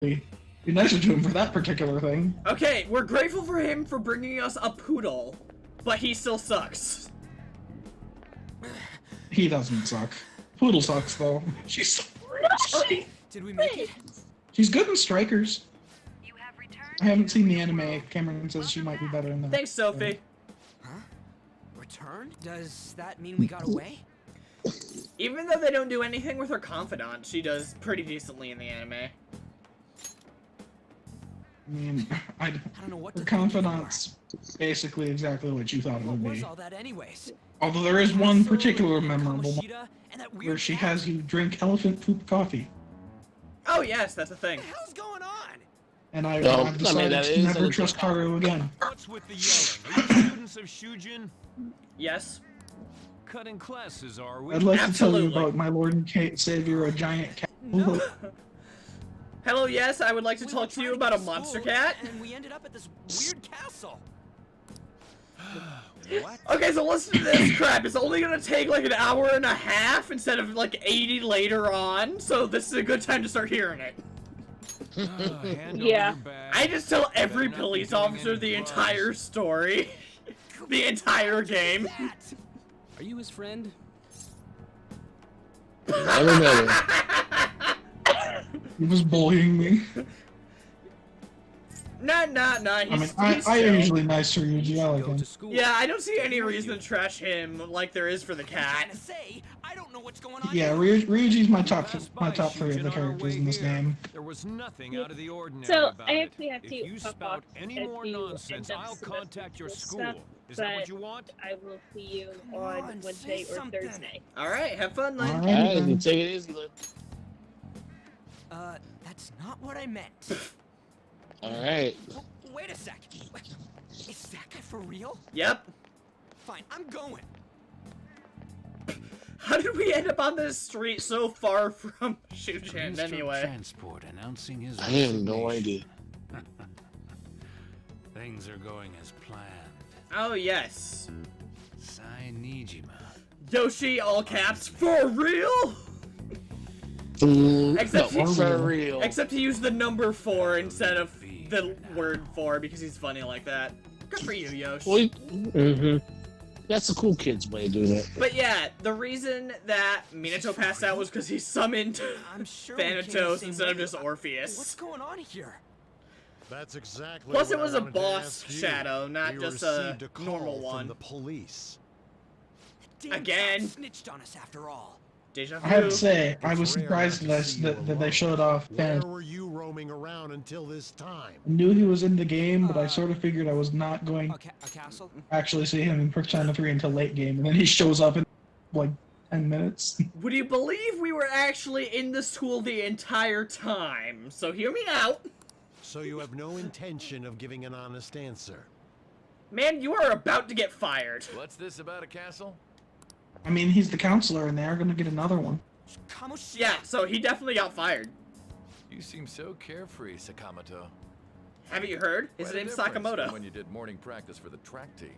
Be nicer to him for that particular thing. Okay, we're grateful for him for bringing us a poodle, but he still sucks. He doesn't suck. Poodle sucks though. She's so sorry. Did we make it? She's good in Strikers. I haven't seen the anime. Cameron says she might be better in that. Thanks, Sophie. Huh? Returned? Does that mean we got away? Even though they don't do anything with her confidant, she does pretty decently in the anime. I mean, I don't know what her to confidant's basically exactly what you thought it would What be. was all that anyways? Although there is one particular Castle, memorable one Kamoshida, and that where weird she cat? has you drink elephant poop coffee. Oh yes, that's a thing. What the hell's going on? And I've I decided that to is never a- trust Karu again. What's with the yelling? Are you students of Shujin? Yes. Cutting classes, are we? I'd like to tell you Absolutely. about my Lord and Savior, a giant cat. No. Hello, yes, I would like to We were talk to you trying about a get monster school, cat. And we ended up at this weird castle. What? Okay, so listen to this crap. It's only gonna take like an hour and a half instead of like 80 later on, so this is a good time to start hearing it. Hand Yeah. over your bag. I just tell every Better not be police doing officer any the drugs. entire story. The entire game. That. Are you his friend? Never met her. He was bullying me. Nah, I mean, he's I chill. usually nice to Ryuji. I like Go him. to school. Yeah, I don't see any reason to trash him like there is for the I'm trying cat. to say, I don't know what's going on. Yeah, here. Ryuji's my top Pass by, 3 of the Shujin, on our characters way in this here. game. There was nothing out of the ordinary So, about I it. actually have If to you fuck spout off any if more you nonsense, end up I'll some contact your stuff, school. Is that what but you want? I will see you Come on on, Wednesday say or something. Thursday. Alright, have fun, Lynn. Alright. Alright, you take it easy, Lynn. That's not what I meant. Alright. Wait a sec. Is that guy for real? Yep. Fine, I'm going. How did we end up on this street so far from Shujin Minister of anyway? Transport announcing his I have no resignation. idea. Things are going as planned. Oh, yes. Sai Nijima. Yoshi, all caps, for real? Except No, he- for real. Except he used the number 4 instead of the word 4 because he's funny like that. Good for you, Yoshi. Well, that's the cool kid's way of doing it. But yeah, the reason that Minato passed out was because he summoned I'm sure we came the Thanatos same instead of way. just What's Orpheus. going on here? That's exactly Plus, what it was I a wanted to boss ask you. shadow, not We just a received call normal from one. the police. Damn Again. cop snitched on us after all. Deja I have to vu. say, I It's was rare surprised not to see you that they alone. showed off Where Thanos. were you roaming around until this time? I knew he was in the game, but I sort of figured I was not going to A castle? actually see him in Persona 3 until late game, and then he shows up in like 10 minutes. Would you believe we were actually in the school the entire time? So hear me out. So you have no intention of giving an honest answer. Man, you are about to get fired. What's this about a castle? I mean, he's the counselor, and they are going to get another one. Kamoshida. Yeah, so he definitely got fired. You seem so carefree, Sakamoto. Haven't you heard? His Quite a name's difference from Sakamoto. when you did morning practice for the track team.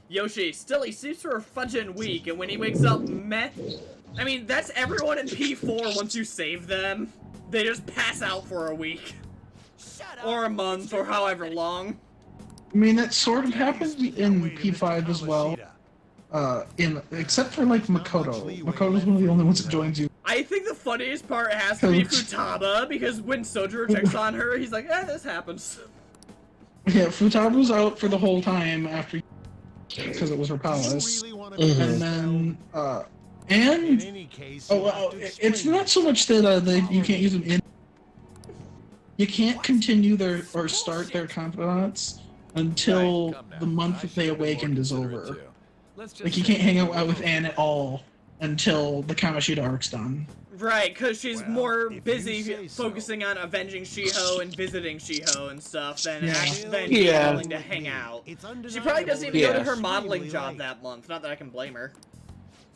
Yoshi, still, he sleeps for a fudging week, and when he wakes up, meh. I mean, that's everyone in P4 once you save them. They just pass out for a week. Shut up. Or a month, or however long. I mean, that sort of happens in P5 as well. Except for like Makoto. Makoto's one of the only ones that joins you. I think the funniest part has to be Coach. Futaba, because when Sojiro checks on her, he's like, eh, this happens. Yeah, Futaba's out for the whole time after because it was her palace. You really want to be And then, and In any case, oh, you have well, to it's explain not so much that you can't use them in. You can't continue their or start their confidants until Come now. the month I that they should be more awakened is considerate, over. too. Let's just Like you say can't hang out you're with a Anne at all until the Kamoshida arc's done. Right, because she's Well, more if you busy say so. focusing on avenging Shiho and visiting Shiho and stuff than Yeah. than Yeah. willing to hang out. It's She probably doesn't even go to Yeah. her modeling job that month. Not that I can blame her.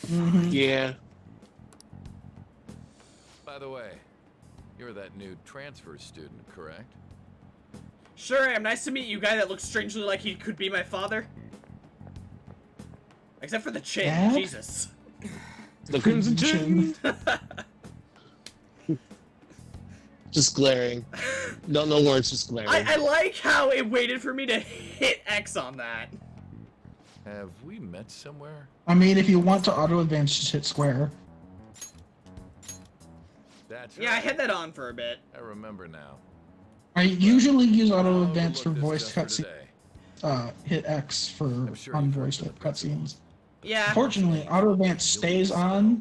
Mm-hmm. Yeah. By the way, you're that new transfer student, correct? Sure am. Nice to meet you, guy that looks strangely like he could be my father. Except for the chin. Dad? Jesus. The Crimson Chin. Just glaring. No words, just glaring. I like how it waited for me to hit X on that. Have we met somewhere? I mean, if you want to auto advance, just hit square. That's Yeah, I right. had that on for a bit. I remember now. I usually use auto I'll advance for overlook this voice stuff for cutscenes. today. Hit X for I'm sure you've unvoiced heard of the cutscenes. Yeah. Unfortunately, auto advance stays on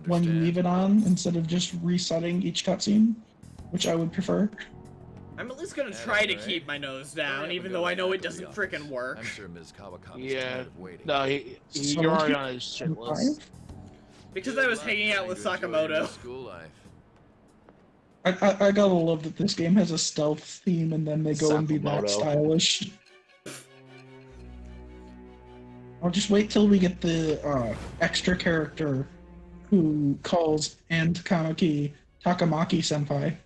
when you Understand? leave it on instead of just resetting each cutscene, which I would prefer. I'm at least gonna That's try to right. keep my nose Hurry up down, and even go though I right know it back to the doesn't office. frickin' work. I'm sure Ms. Kawakami's Yeah. tired of waiting. No, you're already on his shit list. Because Good I was luck hanging out trying with to enjoy your new Sakamoto. School life. I gotta love that this game has a stealth theme and then they go and be that Sakamoto. stylish. I'll just wait till we get the extra character who calls Ann Takamaki Senpai.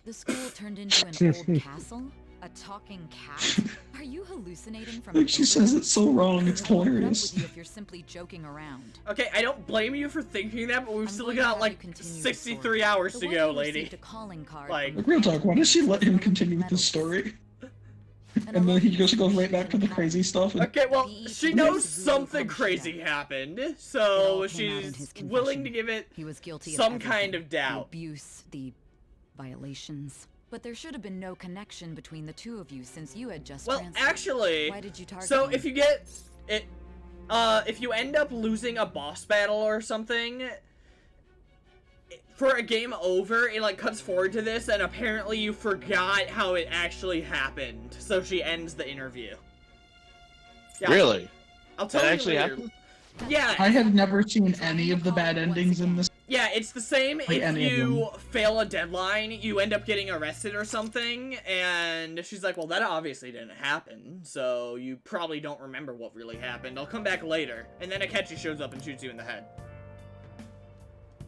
The school turned into an old castle? A talking cat? Are you hallucinating from Like she says it so wrong, it's hilarious. With you if you're simply joking around. Okay, I don't blame you for thinking that, but we've I'm still going to got have like you continue the 63 story. hours The to one go, who lady. received a calling card Like- from Like real talk, why does she let him continue with the medals. story? And And then he along just goes with right back to the crazy stuff. And Okay, well, The she police knows really something punished crazy him. happened, It so all came out in his she's willing to confession. give it He was guilty some of kind everything. of doubt. The abuse, the violations. But there should have been no connection between the two of you since you had just Well, transferred. actually, Why did you target so him? if you get it, if you end up losing a boss battle or something, for a game over, it like cuts forward to this, and apparently you forgot how it actually happened. So she ends the interview. Yeah, Really? I'll tell That you actually later. happened? Yeah, I have never seen any of the bad endings in this. yeah, it's the same Like if any of you fail a deadline, you end up getting arrested or something, and she's like, well, that obviously didn't happen, so you probably don't remember what really happened. I'll come back later. And then Akechi shows up and shoots you in the head.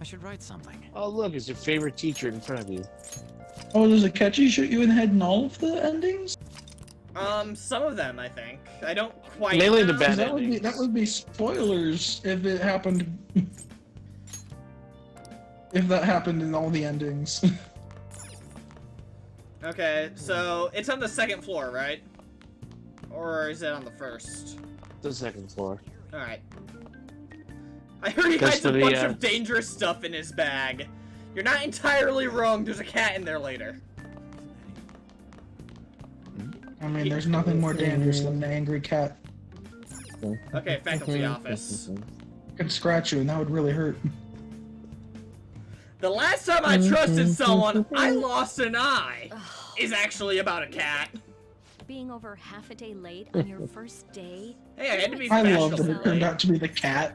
I should write something. Oh, look, it's your favorite teacher in front of you. Oh, does a catchy shoot you in the head in all of the endings? Some of them, I think. I don't quite Mainly the know. bad 'Cause that would be endings. spoilers if it happened. If that happened in all the endings. Okay, so it's on the second floor, right? Or is it on the first? The second floor. Alright. I heard he That's hides a for the, bunch of dangerous stuff in his bag. You're not entirely wrong, there's a cat in there later. I mean, there's nothing more dangerous than an angry cat. Okay, faculty office. It could scratch you, and that would really hurt. The last time I trusted someone, I lost an eye. Is actually about a cat. Being over half a day late on your first day? Hey, I had to be I love that fashionable. it turned out to be the cat.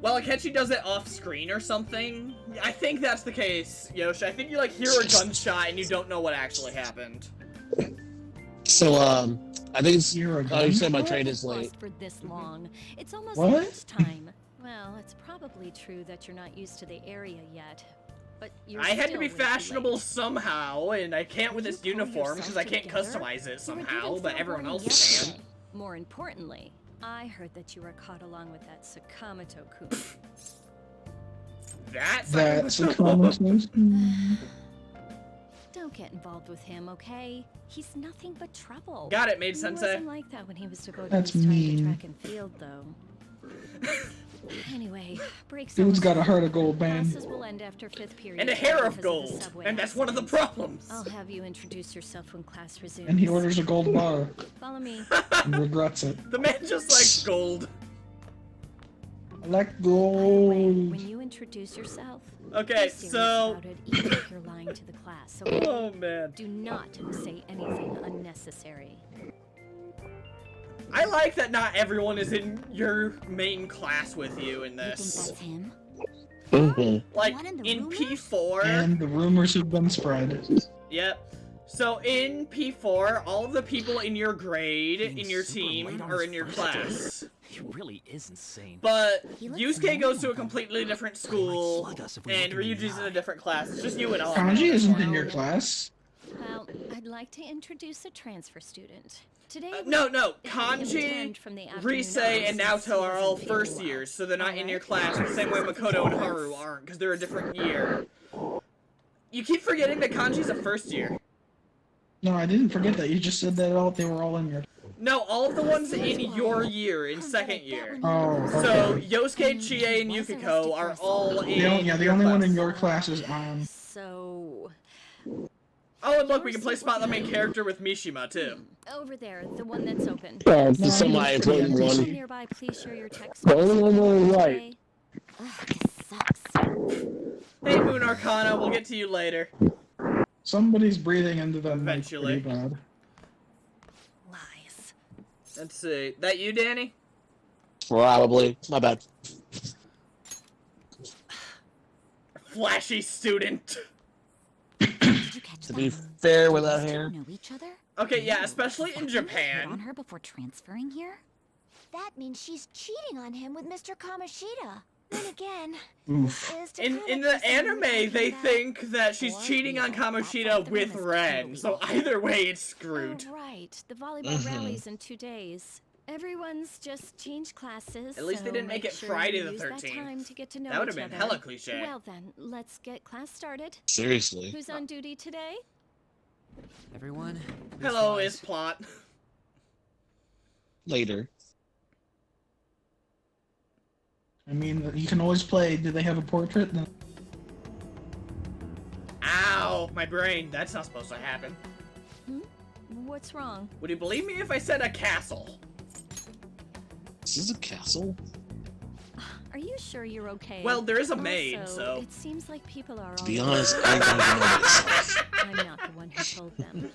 Well, Akechi does it off screen or something. I think that's the case, Yoshi. I think you like hear a gunshot and you don't know what actually happened. So, I think it's. You're a Oh, you said my gun? train is late. Lost for this long. It's almost What? lunchtime. Well, it's probably true that you're not used to the area yet. But you're I had to still be way too fashionable late. somehow, and I can't with this You pull uniform because I yourself can't together? customize it You were somehow, given but fair everyone warning else can. yesterday. More importantly, I heard that you were caught along with that Sakamoto-kun. That's a common Don't get involved with him, okay? He's nothing but trouble. Got it, Maid He Sensei. wasn't like that when he was devoting That's his time mean. to track and field, though. Anyway, breaks. Dude's got a almost heart over. of gold, man. Classes will end after fifth period And a hair of because gold, the subway and that's one of the accident. problems. I'll have you introduce yourself when class resumes. And he orders a gold bar Follow me. and regrets it. The man just likes gold. I like By the way, gold. when you introduce yourself, Okay, be serious so... about it, even if you're lying to the class. Okay? Oh, man. Do not say anything unnecessary. I like that not everyone is in your main class with you in You think this. that's him? Mm-hmm. Like, One in the in rumors? P4... And the rumors have been spread. Yep. So in P4, all of the people in your grade, in your super team, late on are his in your first day. class. He really is insane. But He looks Yusuke goes to a normal. completely different school, slug us if we and look him in the Ryuji's in a eye. different class. It's just you and all. Kanji isn't in your class. Well, I'd like to introduce a transfer student. Today, No, we Kanji, intend from the afternoon Rise, and onwards Naoto are all since first season years, so they're not in your Alright. class, the same way Makoto and Haru aren't, because they're a different year. You keep forgetting that Kanji's a first year. No, I didn't forget that. You just said that they were all in your... No, all of the ones in your year, in second year. Oh, okay. So, Yosuke, Chie, and Yukiko are all in the your only one class. in your class is on. So... Oh, and look, we can play Spot the Main Character with Mishima, too. Over there, the one that's open. Yeah, it's the No, semi-important it's Anyone one. nearby, please share your text. The only one on the right. Ugh, this sucks. Hey, Moon Arcana, we'll get to you later. Somebody's breathing into them Eventually. pretty bad. Lies. Let's see. That you, Danny? Probably. My bad. Flashy student. Did you catch To that? be fair, without These two hair. know each other? Okay, yeah, especially in Fucking hit on Japan. her before transferring here? That means she's cheating on him with Mr. Kamoshida. Then again, Oof. is to In kind the of person anime, looking they back. think that she's Or, cheating on you know, that Kamoshida afternoon with is Ren, totally so awful. either way, it's screwed. Oh, right. The volleyball Mhm. rally's in 2 days. Everyone's just changed classes. At least they so didn't make make it sure Friday you the use that 13th. time to get to know That would have each been other. hella cliche. Well then, let's get class started. Seriously. Who's on duty today? Everyone. Hello, this is plot. Later. I mean, you can always play. Do they have a portrait? No. Ow, my brain. That's not supposed to happen. What's wrong? Would you believe me if I said a castle? This is a castle? Are you sure you're okay? Well, there is a maid, Also, so... it seems like people are To all be over honest, it. I don't even know myself. I'm not the one who told them.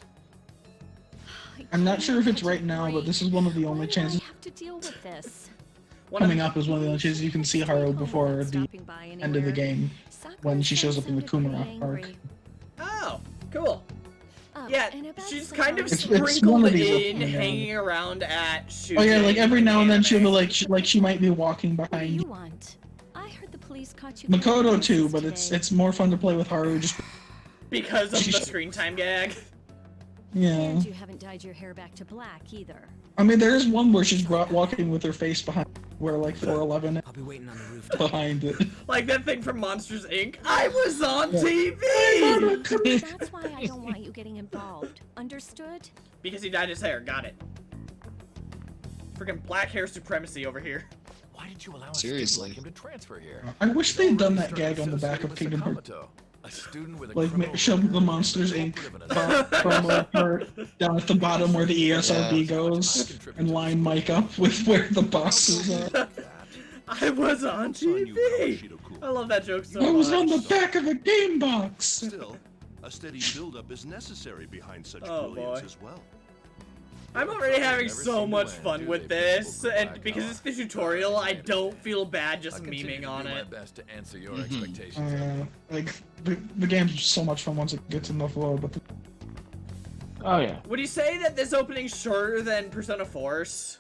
I I'm not can't sure if it's catch a right now, but break. this is one of the only Why do chances I have to deal with this? One of coming up is one of the only chances you can see Haru before the Stopping by end of the anywhere. game when she shows up in the Sakura Kumara sounded arc. pretty Oh, cool. angry. Yeah, and about she's someone kind of It's sprinkled one of these in, upcoming hanging around at Shujin. Oh yeah, like every now and then she'll be anime. like she might be walking What do behind you want? I heard the police caught you. Makoto cutting too, faces but it's today. more fun to play with Haru. Just Because of the screen time gag. yeah. And you haven't dyed your hair back to black either. I mean, there is one where she's walking with her face behind, where like 411 I'll be waiting on the rooftop. behind it. Like that thing from Monsters, Inc. I was on Yeah. TV! That's why I don't want you getting involved. Understood? Because he dyed his hair, got it. Freaking black hair supremacy over here. Why did you allow a Seriously. student like him to transfer here? I wish they'd done that Already gag on the back of associated Kingdom with Hearts. Sakamoto, a student with a Like criminal show record the Monsters and Inc. culprit of an promo part down at the bottom where the ESRB Yeah. goes, and line mic up with where the bosses are. I was on TV! I love that joke so I was much. on the back of a game box. Still, a steady build-up is necessary behind such Oh, brilliance boy. as well. I'm already having Never so seen much the fun land, with do they, this, people and black because out? it's the tutorial, I don't feel bad just I continue memeing to on do my it. best to answer your Mhm. expectations. Like the game's so much fun once it gets in the flow, but Oh yeah. Would you say that this opening's shorter than Persona 4's?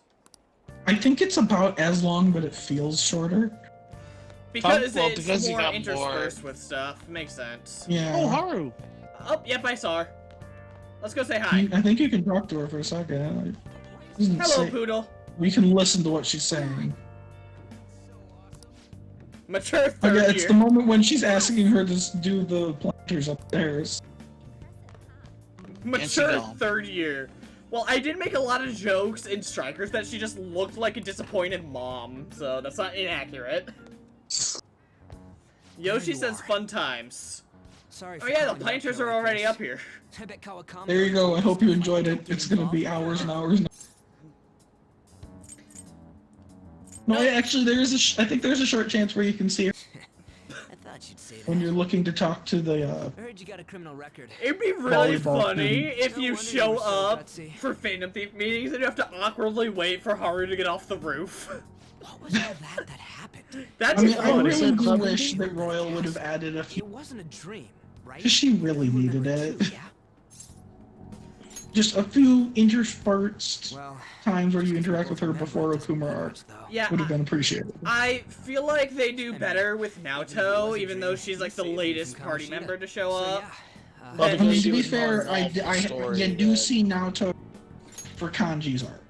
I think it's about as long, but it feels shorter. Because Well, it's because you more got interspersed with stuff. Makes sense. Yeah. Oh, Haru! Oh, yep, I saw her. Let's go say hi. I think you can talk to her for a second. Like, doesn't Hello, say- Poodle. we can listen to what she's saying. Mature Oh third yeah, it's year. the moment when she's asking her to do the planters upstairs. Mature Yancy doll. third year. Well, I did make a lot of jokes in Strikers that she just looked like a disappointed mom, so that's not inaccurate. Yoshi you says are. fun times. Sorry. Oh for yeah, the calling you planters out are like already this. up here. I bet Kawakami. There you go. I hope you enjoyed it. It's gonna be hours and hours. No, actually, there is I think there's a short chance where you can see her I thought you'd say that. when you're looking to talk to the. I heard you got a criminal record. It'd be really Volleyball funny team. if No you wonder you show were so up gutsy. for Phantom Thief meetings and you have to awkwardly wait for Haru to get off the roof. What was all that happened? That'd I be mean, I funny. really do Clever. wish that Royal would have added a It few. wasn't a dream, right? Because she really You needed remember it. too, yeah? Just a few interspersed Well, times where you interact with her before Okuma arc Yeah, would have been appreciated. I feel like they do better with Naoto, even though she's like the latest party member to show up. Well, I And mean, because to she be was fair, more involved in the story, you do yeah. see Naoto for Kanji's arc.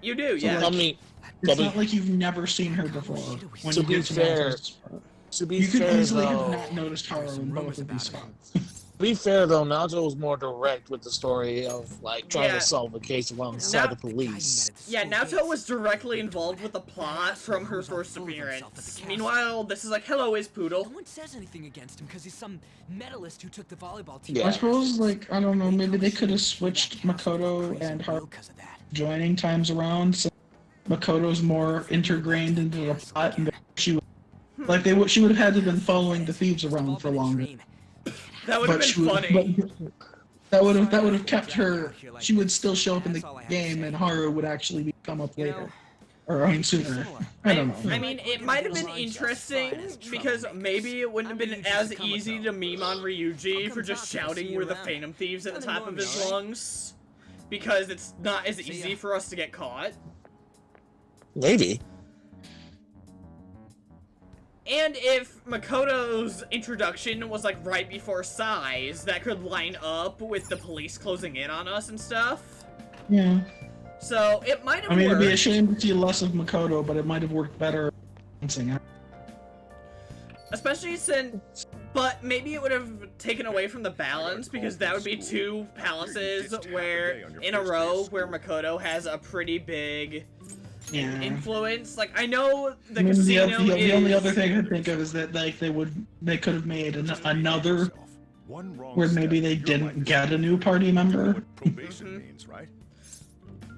You do, So, yeah. like, I mean, It's But we- not like you've never seen her before. When To you be get to fair- Naoto's part. to be You could fair easily though, have not noticed Haru in both of these spots. To be fair though, Naruto was more direct with the story of like trying Yeah. to solve a case alongside the police. Yeah, Naoto was directly involved with the plot from her first appearance. Meanwhile, this is like, hello, is Poodle. No one says anything against him because he's some medalist who took the volleyball team. Yeah. I suppose, like, I don't know, maybe they could have switched Makoto and Haru joining times around, so Makoto's more integrated into the plot, and she would, like, she would have had to have been following the thieves around for longer. That would have been funny. That would have kept her. She would still show up in the game, and Haru would actually come up later, or I mean sooner. I don't know. I mean, it might have been interesting because maybe it wouldn't have been as easy to meme on Ryuji for just shouting "We're the Phantom Thieves" at the top of his lungs, because it's not as easy for us to get caught. Maybe. And if Makoto's introduction was like right before Sai's, that could line up with the police closing in on us and stuff. Yeah. So it might have I mean, worked. it'd be a shame to see less of Makoto, but it might have worked better. Especially since, but maybe it would have taken away from the balance, because that would be two palaces where, in a row, where Makoto has a pretty big influence. Like, I know the casino the only other thing I could think of is that like they could have made another where maybe they didn't get a new party member.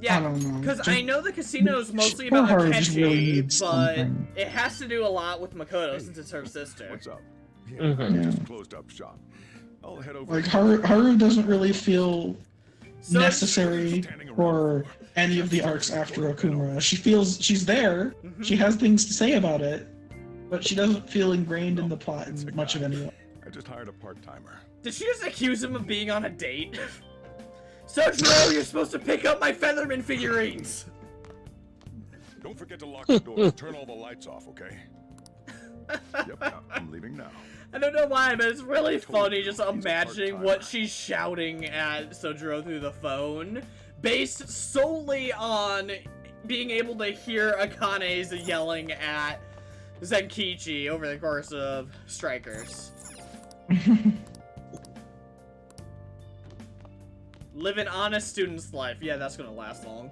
Yeah, I don't know. because I know the casino's mostly Poor about Haru just Akechi, really needs but something. it has to do a lot with Makoto since it's her sister. What's up? Mhm. Just closed up shop. I'll head over. Like Haru doesn't really feel necessary for any of the arcs after Okumura. She feels she's there. She has things to say about it, but she doesn't feel ingrained in the plot in much of any way. I just hired a part-timer. Did she just accuse him of being on a date? Sojiro, you're supposed to pick up my Featherman figurines! Don't forget to lock the door and turn all the lights off, okay? Yep, I'm leaving now. I don't know why, but it's really funny just imagining what she's shouting at Sojiro through the phone, based solely on being able to hear Akane's yelling at Zenkichi over the course of Strikers. Live an honest student's life. Yeah, that's gonna last long.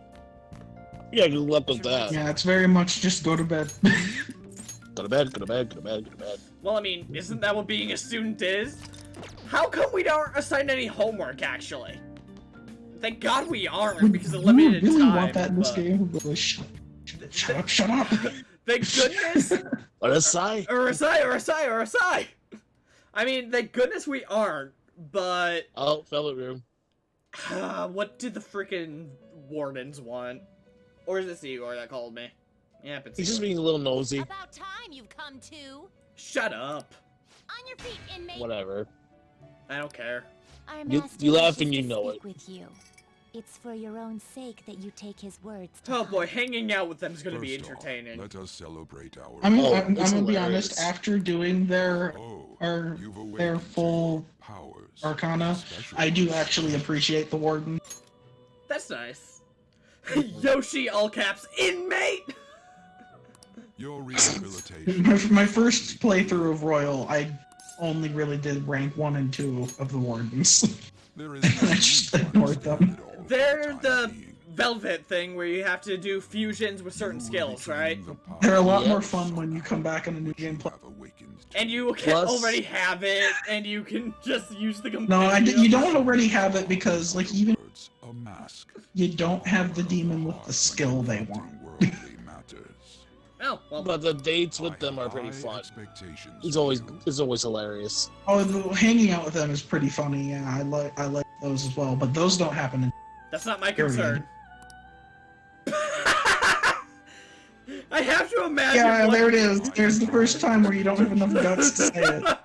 Yeah, good luck with that. Yeah, it's very much just go to bed. Go to bed, go to bed, go to bed, go to bed. Well, I mean, isn't that what being a student is? How come we aren't assigned any homework, actually? Thank God we aren't, because of limited You really time. want that in this but- game? Really, shut up, shut up. Thank goodness. Or a sigh. Or a sigh, or a sigh, or a sigh. I mean, thank goodness we aren't, but... Oh, fellow room. What did the freaking wardens want? Or is it Igor that called me? Yeah, it's He's just Igor. being a little nosy. About time you've come to. Shut up. On your feet, inmate. Whatever. I don't care. Our You master laugh wishes and you to know speak it. with you. It's for your own sake that you take his words to Oh heart. boy, hanging out with them is gonna be First off, entertaining. let us celebrate our. I mean, Oh, I'm it's gonna be hilarious. honest. After doing their Oh, you've awakened their full powers. Arcana, I do actually appreciate the warden. That's nice. Yoshi, all caps, inmate! Your rehabilitation. My first playthrough of Royal, I only really did rank 1 and 2 of the wardens. There is I just ignored them. They're the Velvet thing where you have to do fusions with certain skills, right? They're a lot Yep. more fun when you come back in a new gameplay. And you can Plus- already have it, and you can just use the No, compendium. you don't already have it because, like, even A mask. you don't have the demon with the skill they want. Worldly matters. Oh, well, But the dates with them are pretty fun. It's always hilarious. Oh, hanging out with them is pretty funny. Yeah, I like those as well. But those don't happen in. that's not my Period. concern. I have to imagine. Yeah, what- there it is. There's the first time where you don't have enough guts to say it.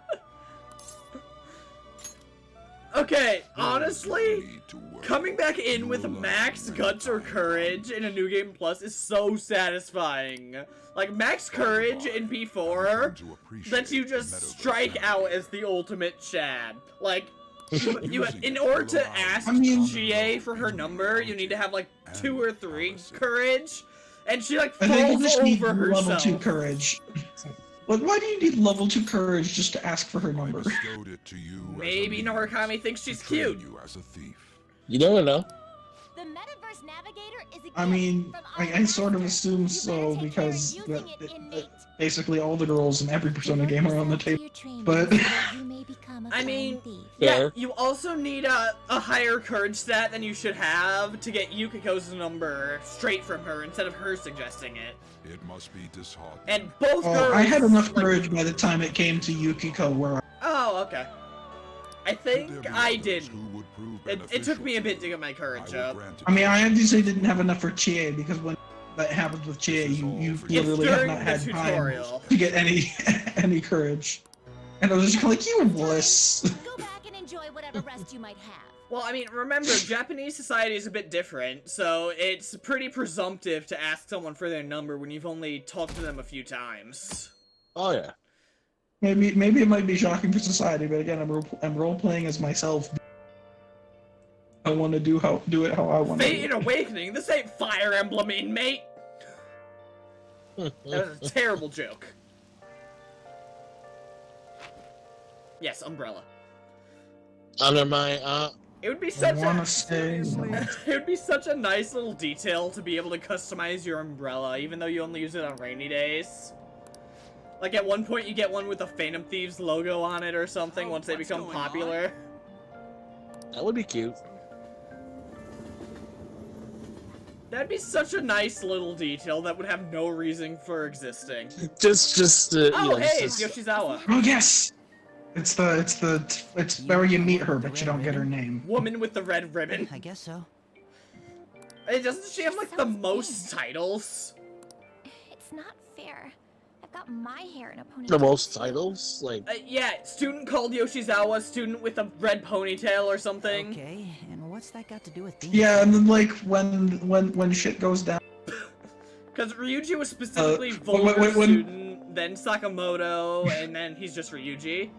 Okay, honestly, coming back in with max guts or courage in a New Game Plus is so satisfying. Like, max courage in P4 lets you just strike out as the ultimate Chad. Like, in order to ask GA for her number, you need to have like 2 or 3 courage, and she like I think you falls just need over level herself. 2 courage. But why do you need level 2 courage just to ask for her number? I bestowed it to you as a Maybe means Norakami thinks she's to train cute. you as a thief. You never know. The Metaverse Navigator is a I gift mean, from I our sort of master. assume You so better take care of because using it innate. basically all the girls in every Persona game are on the table. But You may become a I fine mean, thief. yeah, Fair. you also need a higher courage stat than you should have to get Yukiko's number straight from her instead of her suggesting it. It must be disheartening. And both girls. I had enough like- courage by the time it came to Yukiko where Oh, okay. I think Should there be I others did. who would prove It took me a bit to beneficial get my you, courage I will up. grant it I mean, to I you. obviously didn't have enough for Chie because when that happens with Chie, you It's literally have during not the had time tutorial. to get any courage. And I was just kind of like, you wuss. Go back and enjoy whatever rest you might have. Well, I mean, remember, Japanese society is a bit different, so it's pretty presumptive to ask someone for their number when you've only talked to them a few times. Oh yeah. Maybe it might be shocking for society, but again, I'm role playing as myself. I want to do it how I want to. Fate and Awakening, this ain't Fire Emblem, inmate! That was a terrible joke. Yes, umbrella. Under my It would be I such wanna a say it would be such a nice little detail to be able to customize your umbrella, even though you only use it on rainy days. Like at one point you get one with a Phantom Thieves logo on it or something once they become popular. that would be cute. That'd be such a nice little detail that would have no reason for existing. Just Oh, you know, hey, just, it's Yoshizawa. Oh yes, it's where you meet her, but you don't get her name. Woman with the red ribbon. I guess so. Hey, doesn't she have like the Sounds most fair. titles? It's not fair. I've got my hair in a ponytail. the most titles, like Yeah, student called Yoshizawa, student with a red ponytail or something. Okay, and what's that got to do with being? Yeah, and then like when shit goes down. Because Ryuji was specifically wait, vulgar when- student, then Sakamoto, and then he's just Ryuji.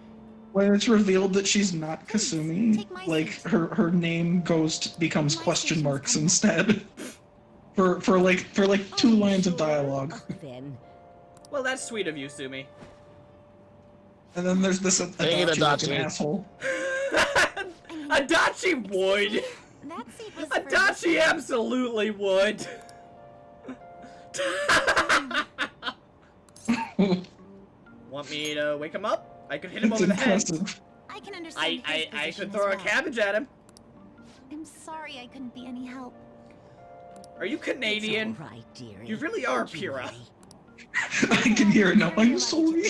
When it's revealed that she's not Kasumi, Take my like seat. her name becomes My question station's marks coming. instead. for like 2 lines of dialogue. Then. Well, that's sweet of you, Sumi. And then there's this Dang it, Adachi looking Adachi. asshole. Adachi would! That seat was for Adachi absolutely would! Want me to wake him up? I could hit him It's over the head. impressive. I can understand his I position could as throw a well. cabbage at him. I'm sorry I couldn't be any help. Are you Canadian? It's all right, dearie. You really are, Don't you Pyrrha. worry. I can hear it now. I'm sorry.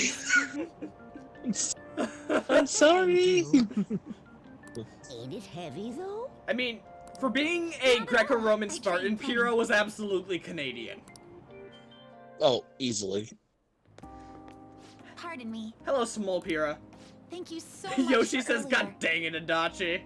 I'm sorry. Ain't it heavy though? I mean, for being a Greco-Roman Spartan, Pyrrha was absolutely Canadian. Oh, easily. Pardon me. Hello, small Pyrrha. Thank you so much. Yoshi for says, earlier. God dang it, Adachi.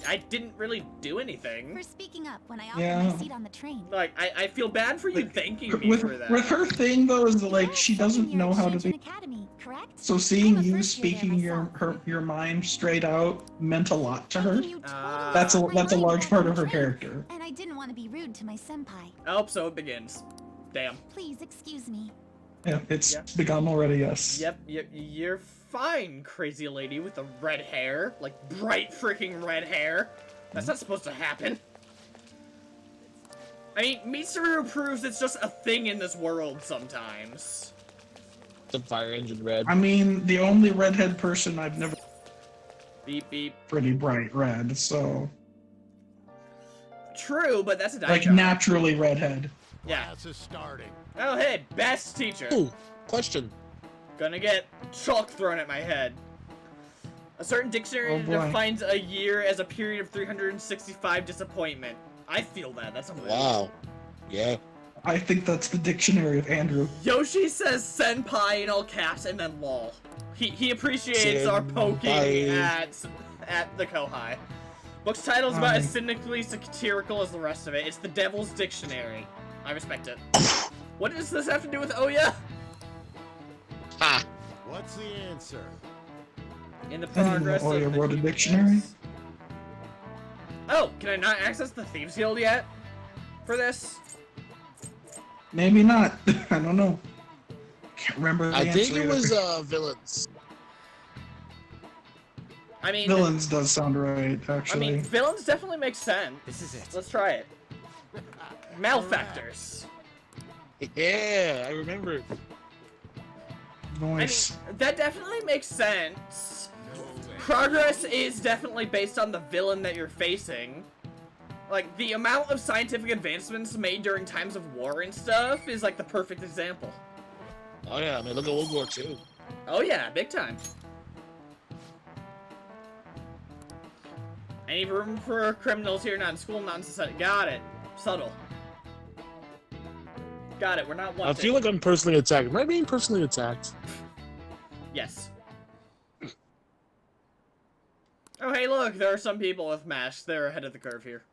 I didn't really do anything. For speaking up when I offered Yeah. my seat on the train. Like, I feel bad for you thanking me With for that. her thing though is that, like You're she a doesn't second year know at how to Shujin be. Academy, correct? So seeing I'm a you first year there speaking myself. your mind straight out meant a lot to her. You totally That's That's a took my that's a mind large back part on of her the train, character. And I didn't want to be rude to my senpai. Oh, so it begins. Damn. Please excuse me. Yeah, it's Yeah. begun already. Yes. Yep, you're fine, crazy lady with the red hair. Like, bright freaking red hair. That's not supposed to happen. I mean, Mitsuru proves it's just a thing in this world sometimes. The fire engine red. I mean, the only redhead person I've never Beep, beep. pretty bright red, so True, but that's a die like job. naturally redhead. Yeah. Class is starting. Oh, hey, best teacher. Ooh, question. Gonna get chalk thrown at my head. A certain dictionary Oh, boy. defines a year as a period of 365 disappointment. I feel that. That's a win. Wow. Yeah. I think that's the dictionary of Andrew. Yoshi says senpai in all caps and then lol. He appreciates our poking Senpai. at the Kohai. Book's title is about as Um. cynically satirical as the rest of it. It's the Devil's Dictionary. I respect it. What does this have to do with Oya? Ha. What's the answer? In the I didn't know progress Oya of the wrote a human dictionary. race. Oh, can I not access the Thieves Guild yet? For this? Maybe not. I don't know. Can't remember the I answer think it either. was villains. I mean, Villains does sound right, actually. I mean, villains definitely make sense. This is it. Let's try it. Malefactors. Yeah, I remember. Nice. I mean, that definitely makes sense. Progress is definitely based on the villain that you're facing. Like, the amount of scientific advancements made during times of war and stuff is like the perfect example. Oh yeah, I mean, look at World War II. Oh yeah, big time. Any room for criminals here? Not in school nonsense. Got it. Subtle. Got it. We're not I wanted. feel like I'm personally attacked. Am I being personally attacked? Yes. Oh, hey, look. There are some people with masks. They're ahead of the curve here.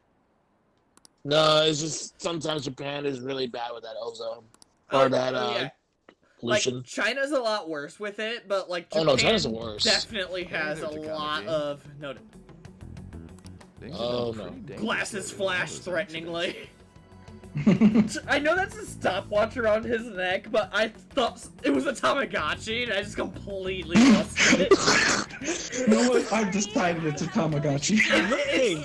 No, it's just sometimes Japan is really bad with that ozone. Or that, yeah. pollution. Like, China's a lot worse with it, but, like, Oh Japan no, China's the worst. definitely has a there, lot Takagi. of... Noted. Oh no. Glasses flash threateningly. I know that's a stopwatch around his neck, but I thought it was a Tamagotchi, and I just completely lost it. You know what? I've decided it's a Tamagotchi.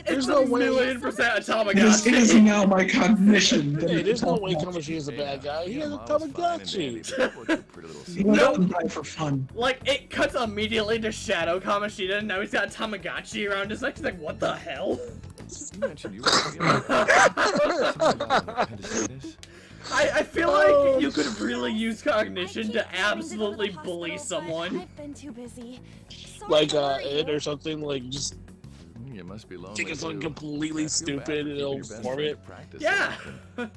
It's a million% a Tamagotchi. It is now my cognition. That Hey, it's there's a no way Tamagotchi. Kamashi is a bad guy. He has a Tamagotchi. He went out and died for fun. Like, it cuts immediately to Shadow Kamashita, and now he's got a Tamagotchi around his neck. He's like, what the hell? You mentioned you were I feel like you could really use cognition to absolutely bully someone. I've been too busy. Like it or something, like just You must be lonely. take it something too. completely I feel bad stupid for and it'll keeping your best form friend it. to practice Yeah. so often.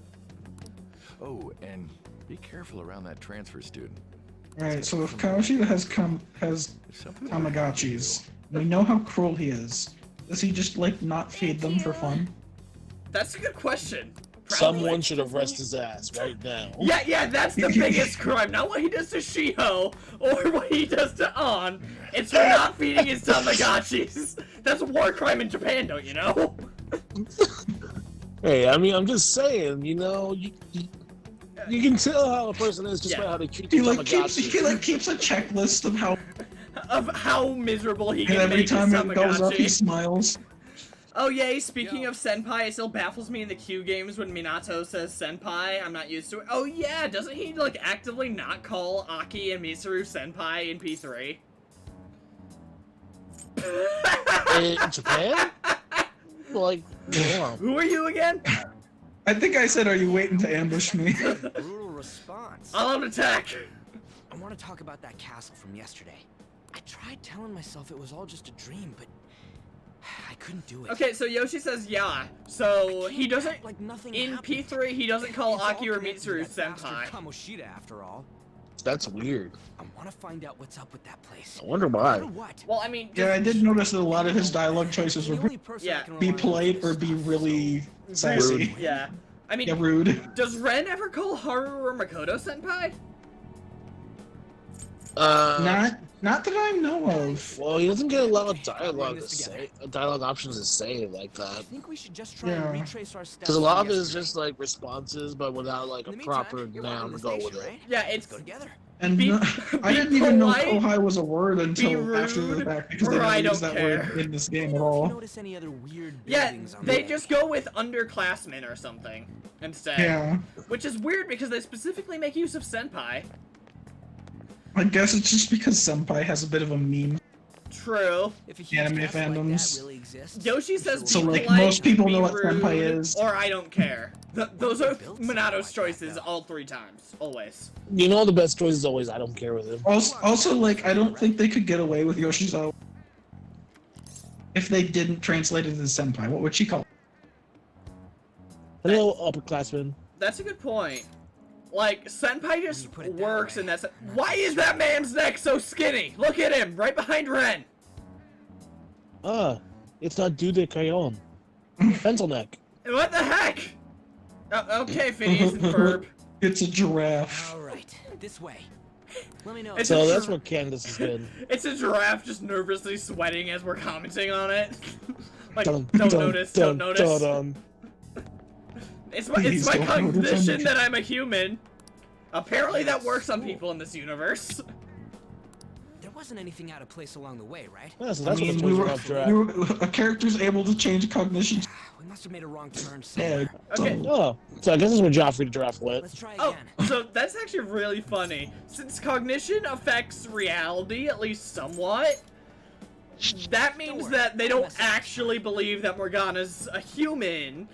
Oh, and be careful around that transfer student. Alright, so if Kawashita has Tamagotchis, we know how cruel he is. Does he just, like, not feed them for fun? That's a good question. Someone should arrest his ass right now. Yeah, that's the biggest crime. Not what he does to Shiho, or what he does to An. It's for not feeding his Tamagotchis. That's a war crime in Japan, don't you know? Hey, I mean, I'm just saying, you know, you can tell how a person is just by how they treat He their like keeps Tamagotchi. keeps a checklist of how miserable he and can every make his time it goes up he Tamagotchi. smiles. Oh yay, speaking of senpai, it still baffles me in the Q games when Minato says senpai. I'm not used to it. Oh yeah, doesn't he like actively not call Aki and Mitsuru senpai in P3? In Japan? Like, yeah. Who are you again? I think I said, are you waiting to ambush me? Brutal response. I'll attack. I want to talk about that castle from yesterday. I tried telling myself it was all just a dream, but I couldn't do it. Okay, so Yoshi says yeah. So he doesn't Like nothing in happened. P3 he doesn't call It's all Aki or connected to Mitsuru that bastard senpai. Kamoshida, after all. That's weird. I want to find out what's up with that place. I wonder why. No matter what. Well, I mean, Yeah, I did notice that a lot of his dialogue choices The were only person I Yeah. can be rely on polite is or be really so- sassy. Yeah. I mean, Yeah, rude. does Ren ever call Haru or Makoto senpai? Not that I know of. Well, he doesn't get a lot of dialogue this to together. say, dialogue options to say like I that. think we should just try Yeah. and retrace our steps. Because a lot of from it is yesterday. just like responses, but without like In a the proper meantime, you're welcome noun to to the go station, with it. right? Yeah, Let's it's go together. And Be- I be didn't even know polite, Kohai was a word be until after the rude, fact because or they I never use don't that care. word in this game Let at me know if you all. notice any other weird Yeah, buildings on they the just go with underclassmen or something instead. Yeah. Which is weird because they specifically make use of senpai. I guess it's just because Senpai has a bit of a meme. True. If a huge Anime castle like that fandoms. really exists, Yoshi we says should So, be look like, into polite, it. most people be know what rude, senpai is. Or I don't care. Those are Build something Minato's like that, choices though. all 3 times. Always. You know, the best choice is always I don't care with him. Also, like, I don't think they could get away with Yoshizo if they didn't translate it as Senpai. What would she call it? Hello, upperclassmen. That's a good point. Like, senpai just put it that works way, and that's... Why is that man's neck so skinny? Look at him, right behind Ren. Ah, it's not Dude Crayon. Pencil neck. What the heck? Okay, Phineas and Ferb. It's a giraffe. All right, this way. Let me know. It's So a that's gir- what Candace has been. It's a giraffe just nervously sweating as we're commenting on it. Like, Dun, don't dun, notice, dun, don't notice. dun, dun. It's Please my don't notice, cognition I'm- that I'm a human. Apparently that works on people in this universe. There wasn't anything out of place along the way, right? Yeah, so I that's what mean, the toys are after. a character's able to change cognition. We must have made a wrong turn Yeah. somewhere. Okay. Oh, so I guess this is what Joffrey the Giraffe went. Let's try Oh, again. so that's actually really funny. Since cognition affects reality, at least somewhat, that means that they don't actually believe that Morgana's a human,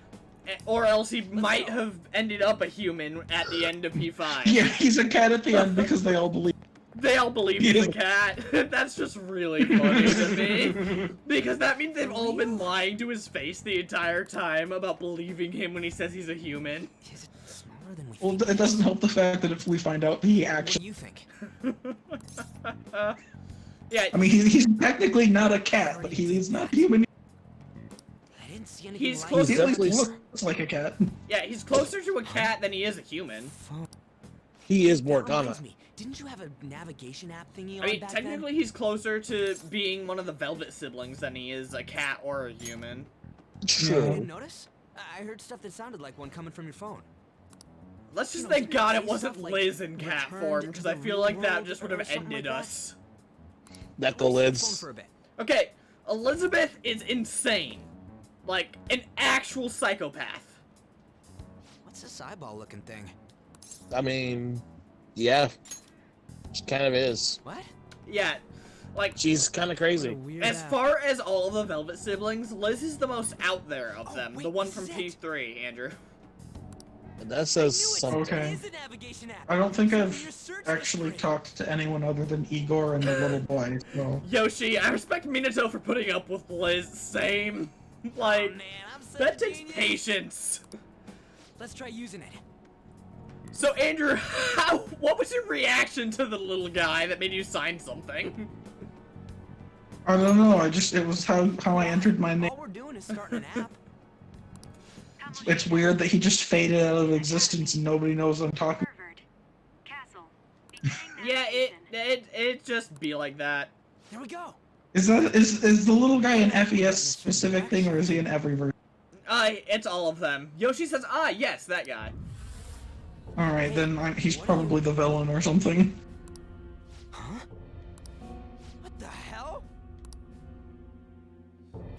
or else he might have ended up a human at the end of P5. Yeah, he's a cat at the end because they all believe. They all believe he's a cat. That's just really funny to me. Because that means they've all been lying to his face the entire time about believing him when he says he's a human. Is it smaller than we Well, think? it doesn't help the fact that if we find out he What do actually... you think? Yeah, I mean, he's technically not a cat, but he's not human. I didn't see anything He's like close He to at least definitely- looks like a cat. yeah, he's closer to a cat than he is a human. He is That Morgana. reminds me, didn't you have a navigation app thingy on I mean, back technically he's closer to being one of the Velvet siblings than he is a cat or a human. then? True. You didn't notice? I heard stuff that sounded like one coming from your phone. Let's just You know, thank didn't God it it say wasn't stuff like Liz in cat returned form, to because the I feel real like that world just would or have something ended like that? us. That Phone lids. for a bit. Okay, Elizabeth is insane. Like, an actual psychopath. What's this eyeball looking thing? I mean, yeah. She kind of is. What? Yeah, like, She's kind of What a crazy. weird as app. far as all of the Velvet siblings, Liz is the most out there of Oh, them. wait, The one this from is it. P3, Andrew. That says I knew it. something. Okay. It is a navigation app. I don't think It's on I've your search actually history. talked to anyone other than Igor and the little boy, so... Yoshi, I respect Minato for putting up with Liz. Same. Like, Oh, man, I'm such that a takes genius. patience. Let's try using it. So, Andrew, what was your reaction to the little guy that made you sign something? I don't know, it was how I entered my name. All we're doing is starting an app. It's weird that he just faded out of existence and nobody knows I'm talking. Yeah, it just be like that. There we go. Is the little guy an FES specific thing, or is he in every version? It's all of them. Yoshi says, yes, that guy. Alright, then he's probably the villain or something. Huh? What the hell?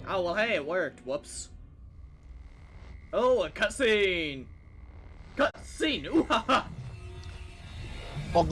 Oh, well, hey, it worked. Whoops. Oh, a cutscene! Cutscene! Ooh ha ha!